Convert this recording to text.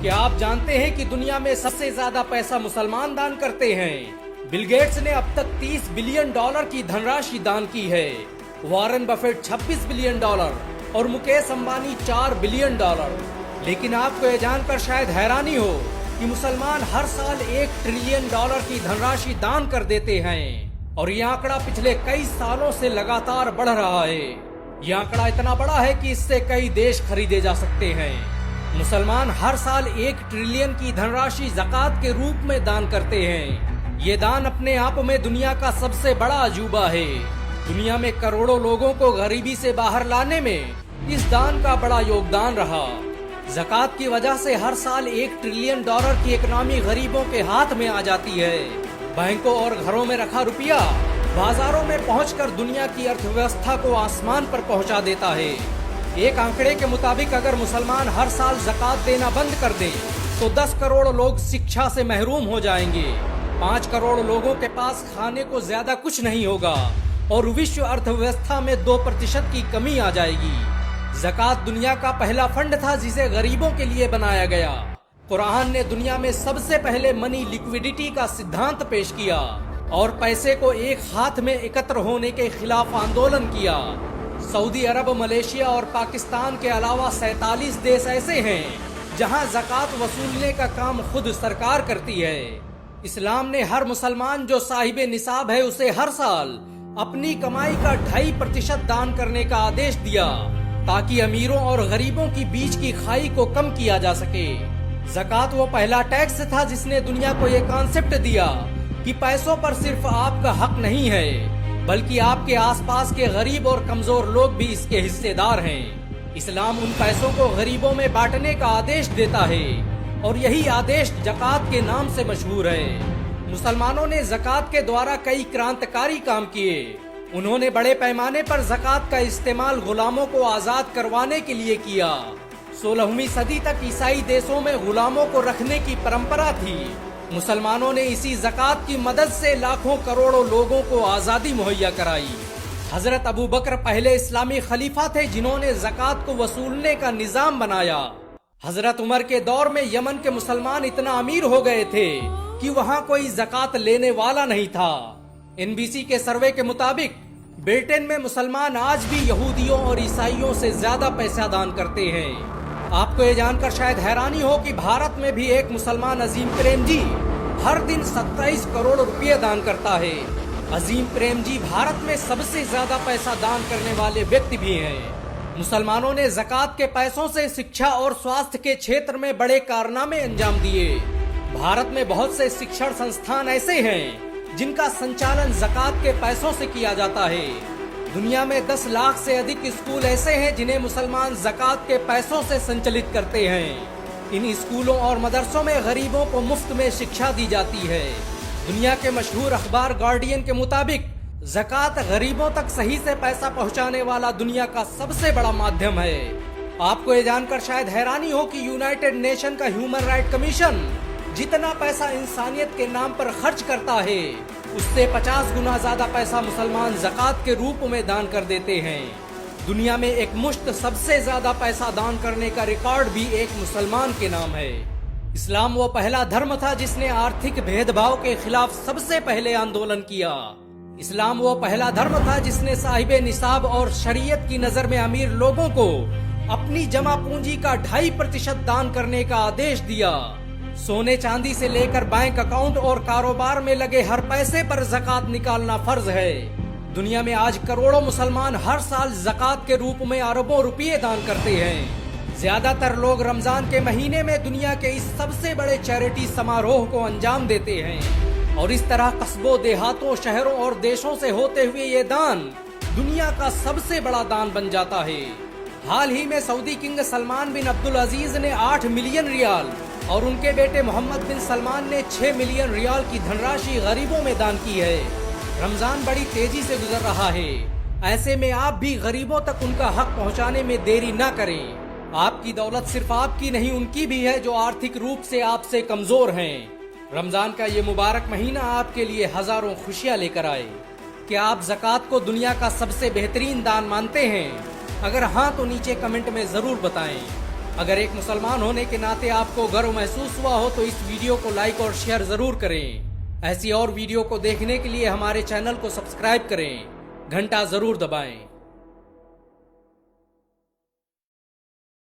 क्या आप जानते हैं कि दुनिया में सबसे ज्यादा पैसा मुसलमान दान करते हैं? बिल गेट्स ने अब तक $30 बिलियन की धनराशि दान की है। वॉरेन बफेट $26 बिलियन और मुकेश अंबानी $4 बिलियन। लेकिन आपको यह जानकर शायद हैरानी हो कि मुसलमान हर साल $1 ट्रिलियन की धनराशि दान कर देते हैं और यह आंकड़ा पिछले कई सालों से लगातार बढ़ रहा है। यह आंकड़ा इतना बड़ा है कि इससे कई देश खरीदे जा सकते हैं। मुसलमान हर साल 1 ट्रिलियन की धनराशि ज़कात के रूप में दान करते हैं। ये दान अपने आप में दुनिया का सबसे बड़ा अजूबा है। दुनिया में करोड़ों लोगों को गरीबी से बाहर लाने में इस दान का बड़ा योगदान रहा। ज़कात की वजह से हर साल $1 ट्रिलियन की इकनॉमी गरीबों के हाथ में आ जाती है। बैंकों और घरों में रखा रुपया बाजारों में पहुंचकर दुनिया की अर्थव्यवस्था को आसमान पर पहुंचा देता है। एक आंकड़े के मुताबिक अगर मुसलमान हर साल ज़कात देना बंद कर दें तो 10 करोड़ लोग शिक्षा से महरूम हो जाएंगे। 5 करोड़ लोगों के पास खाने को ज्यादा कुछ नहीं होगा और विश्व अर्थव्यवस्था में 2% की कमी आ जाएगी। ज़कात दुनिया का पहला फंड था जिसे गरीबों के लिए बनाया गया। कुरान ने दुनिया में सबसे पहले मनी लिक्विडिटी का सिद्धांत पेश किया और पैसे को एक हाथ में एकत्र होने के खिलाफ आंदोलन किया। सऊदी अरब, मलेशिया और पाकिस्तान के अलावा 47 देश ऐसे हैं जहां ज़कात वसूलने का काम खुद सरकार करती है। इस्लाम ने हर मुसलमान जो साहिब निसाब है उसे हर साल अपनी कमाई का 2.5% दान करने का आदेश दिया ताकि अमीरों और गरीबों की बीच की खाई को कम किया जा सके। ज़कात वो पहला टैक्स था जिसने दुनिया को ये कॉन्सेप्ट दिया कि पैसों पर सिर्फ आपका हक नहीं है बल्कि आपके आसपास के गरीब और कमजोर लोग भी इसके हिस्सेदार हैं। इस्लाम उन पैसों को गरीबों में बांटने का आदेश देता है और यही आदेश ज़कात के नाम से मशहूर है। मुसलमानों ने ज़कात के द्वारा कई क्रांतिकारी काम किए। उन्होंने बड़े पैमाने पर ज़कात का इस्तेमाल गुलामों को आजाद करवाने के लिए किया। 16वीं सदी तक ईसाई देशों में गुलामों को रखने की परंपरा थी। मुसलमानों ने इसी ज़कात की मदद से लाखों करोड़ों लोगों को आज़ादी मुहैया कराई। हजरत अबू बकर पहले इस्लामी खलीफा थे जिन्होंने ज़कात को वसूलने का निजाम बनाया। हजरत उमर के दौर में यमन के मुसलमान इतना अमीर हो गए थे कि वहाँ कोई ज़कात लेने वाला नहीं था। NBC के सर्वे के मुताबिक ब्रिटेन में मुसलमान आज भी यहूदियों और ईसाइयों से ज्यादा पैसा दान करते हैं। आपको ये जानकर शायद हैरानी हो कि भारत में भी एक मुसलमान अजीम प्रेम जी हर दिन 27 करोड़ रुपये दान करता है। अजीम प्रेम जी भारत में सबसे ज्यादा पैसा दान करने वाले व्यक्ति भी हैं। मुसलमानों ने ज़कात के पैसों से शिक्षा और स्वास्थ्य के क्षेत्र में बड़े कारनामे अंजाम दिए। भारत में बहुत से शिक्षण संस्थान ऐसे हैं जिनका संचालन ज़कात के पैसों से किया जाता है। दुनिया में 10 लाख से अधिक स्कूल ऐसे हैं जिन्हें मुसलमान ज़कात के पैसों से संचालित करते हैं। इन स्कूलों और मदरसों में गरीबों को मुफ्त में शिक्षा दी जाती है। दुनिया के मशहूर अखबार गार्डियन के मुताबिक ज़कात गरीबों तक सही से पैसा पहुंचाने वाला दुनिया का सबसे बड़ा माध्यम है। आपको ये जानकर शायद हैरानी हो कि यूनाइटेड नेशन का ह्यूमन राइट कमीशन जितना पैसा इंसानियत के नाम पर खर्च करता है उससे 50 गुना ज्यादा पैसा मुसलमान ज़कात के रूप में दान कर देते हैं। दुनिया में एक मुश्त सबसे ज्यादा पैसा दान करने का रिकॉर्ड भी एक मुसलमान के नाम है। इस्लाम वो पहला धर्म था जिसने आर्थिक भेदभाव के खिलाफ सबसे पहले आंदोलन किया। इस्लाम वो पहला धर्म था जिसने साहिब निसाब और शरीयत की नजर में अमीर लोगों को अपनी जमा पूंजी का 2.5% दान करने का आदेश दिया। सोने चांदी से लेकर बैंक अकाउंट और कारोबार में लगे हर पैसे पर ज़कात निकालना फर्ज है। दुनिया में आज करोड़ों मुसलमान हर साल ज़कात के रूप में अरबों रुपये दान करते हैं। ज्यादातर लोग रमजान के महीने में दुनिया के इस सबसे बड़े चैरिटी समारोह को अंजाम देते हैं और इस तरह कस्बों, देहातों, शहरों और देशों से होते हुए ये दान दुनिया का सबसे बड़ा दान बन जाता है। हाल ही में सऊदी किंग सलमान बिन अब्दुल अजीज ने 8 मिलियन रियाल और उनके बेटे मोहम्मद बिन सलमान ने 6 मिलियन रियाल की धनराशि गरीबों में दान की है। रमजान बड़ी तेजी से गुजर रहा है, ऐसे में आप भी गरीबों तक उनका हक पहुंचाने में देरी न करें। आपकी दौलत सिर्फ आपकी नहीं उनकी भी है जो आर्थिक रूप से आपसे कमजोर हैं। रमजान का ये मुबारक महीना आपके लिए हजारों खुशियां लेकर आए। क्या आप ज़कात को दुनिया का सबसे बेहतरीन दान मानते हैं? अगर हाँ तो नीचे कमेंट में जरूर बताएं। अगर एक मुसलमान होने के नाते आपको गर्व महसूस हुआ हो तो इस वीडियो को लाइक और शेयर जरूर करें। ऐसी और वीडियो को देखने के लिए हमारे चैनल को सब्सक्राइब करें, घंटा जरूर दबाएं।